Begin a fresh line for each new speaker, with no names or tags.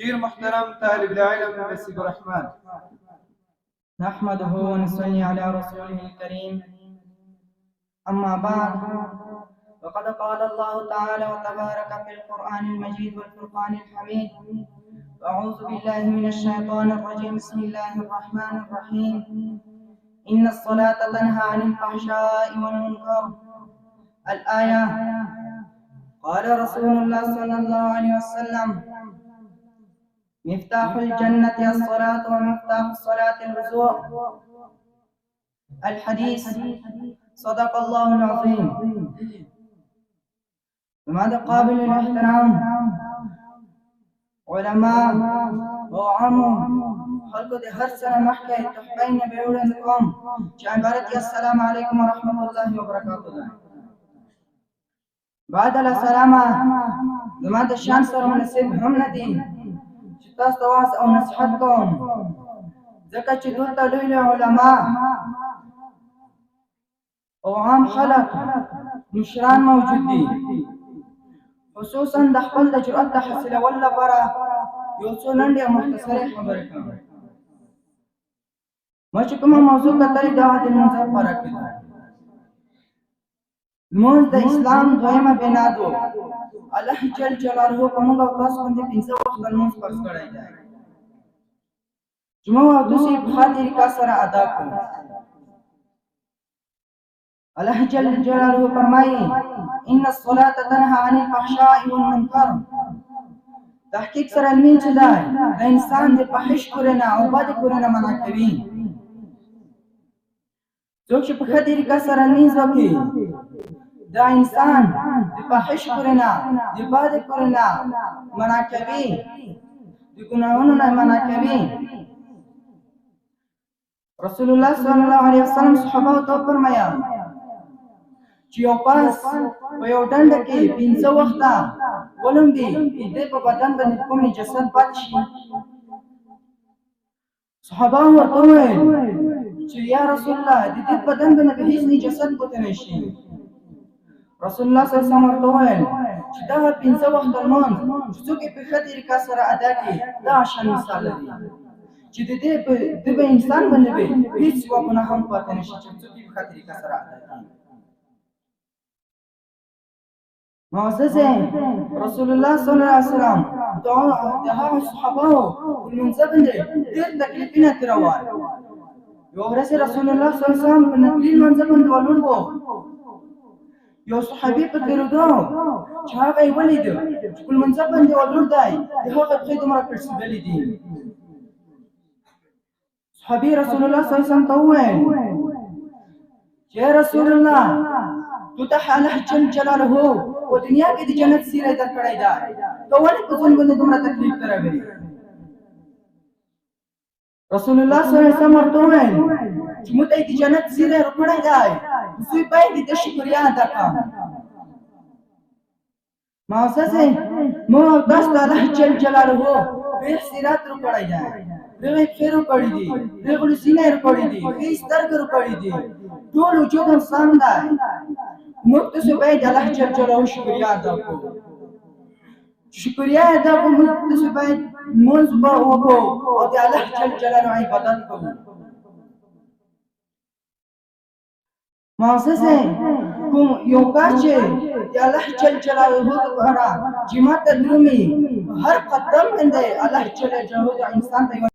ډیر محترم طالب العلم نصیب الرحمن،
نحمده ونصلي على رسوله الكريم. أما بعد، وقد قال الله تعالى وتبارك في القرآن المجيد والفرقان الحميد: أعوذ بالله من الشيطان الرجيم. بسم الله الرحمن الرحيم. إن الصلاة تنهى عن الفحشاء والمنكر. الآية. قال رسول الله صلى الله عليه وسلم: مفتاح الجنة الصلاة ومفتاح الصلاة الوضوء. الحديث. صدق الله العظيم. وماذا قابل الاحترام علماء وعامو خلقو دي هر سنة محكي تحبين بيولنكم عبارتي السلام عليكم ورحمة الله وبركاته. بعد السلام زما د شان سره مناسب هم نه دي چې تاسو ته واعظ او نصیحت کوم، ځکه چې دلته لوی علما او عام خلک مشران موجود دي، خصوصا د خپل د جرأت د حاصلولو لپاره یو څو لنډې او مختصرې خبرې کوم. ما چې کومه موضوع کتلې دا د لمونځ په اړه کې ده. لمونځ د اسلام دویمه بنا ده. الله جل جلاله په موږ او تاسو باندې 15 وخت لمونځ فرض کړی دی، چې موږ او تاسو په ښه طریقه سره ادا کړو. الله جل جلاله فرمایي: ان الصلاة تنهى عن الفحشاء والمنكر. تحقیق سره لمونځ چې دی د انسان د فحش کړنه او بد کړنه منع کوي. څوک چې په ښه طریقه سره لمونځ وکړي دا انسان د فحش کړنه د بد کړنه منع کوي، د ګناهونو نه منع کوي. رسول الله صلی الله علیه وسلم صحابه ته فرمایا چې یو کس په یو ډنډه کې 15 وخته ولمبي دې په بدن باندې کوم نجاست پاتې شي. صحابه ورته وویل چې یا رسول الله دې بدن باندې به هیڅ نجاست پاتې نشي. رسول الله صلی الله علیه وسلم ورته وویل چې دا 15 وخته لمونځ چې څوک په ښه طریقه سره ادا کړي دا شان مثال دی چې د دې انسان باندې به هیڅ ګناه هم پاتې نشي چې څوک په ښه طریقه سره ادا کړي. معزز رسول الله صلی الله علیه وسلم د هغه صحابه لمونځ باندې ډېر تکلیفونه تیرول. یو ورځ رسول الله صلی الله علیه وسلم په نفلي لمونځ باندې ولاړ وو. یو صحابي په تیرېدو چې هغه یې ولید چې په لمونځ باندې ولاړ دی، د هغه پښې دومره پړسېدلې دي. صحابي رسول الله صلی الله علیه وسلم ته وویل چې رسول الله تو ته الله جل جلاله په دنیا کې د جنت سیره درکړی ده، ته ولې په ځان باندې دومره تکلیف تراوې؟ رسول الله صلی الله علیه وسلم ورته وویل چې موږ ته د جنت سیره ورکړی دی، زه باید د شکریا ادا کړم. معزز موږ او تاسو ته الله جل جلاله په سیرت ورکړی دی، دغه خیر ورکړی دی، دغه لسینه ورکړی دی، هیڅ سترګې ورکړی دی، ټول وجود انسان دی. موږ تاسو باید الله جل جلاله شکریا ادا کړو. شکریا ادا کوو، موږ تاسو باید لمونځ وکړو او د الله جل جلاله عبادت کوو. معزز کوم یو کار چې د الله جل جلاله لپاره جماعت درومي هر قدم باندې الله جل جلاله انسان ته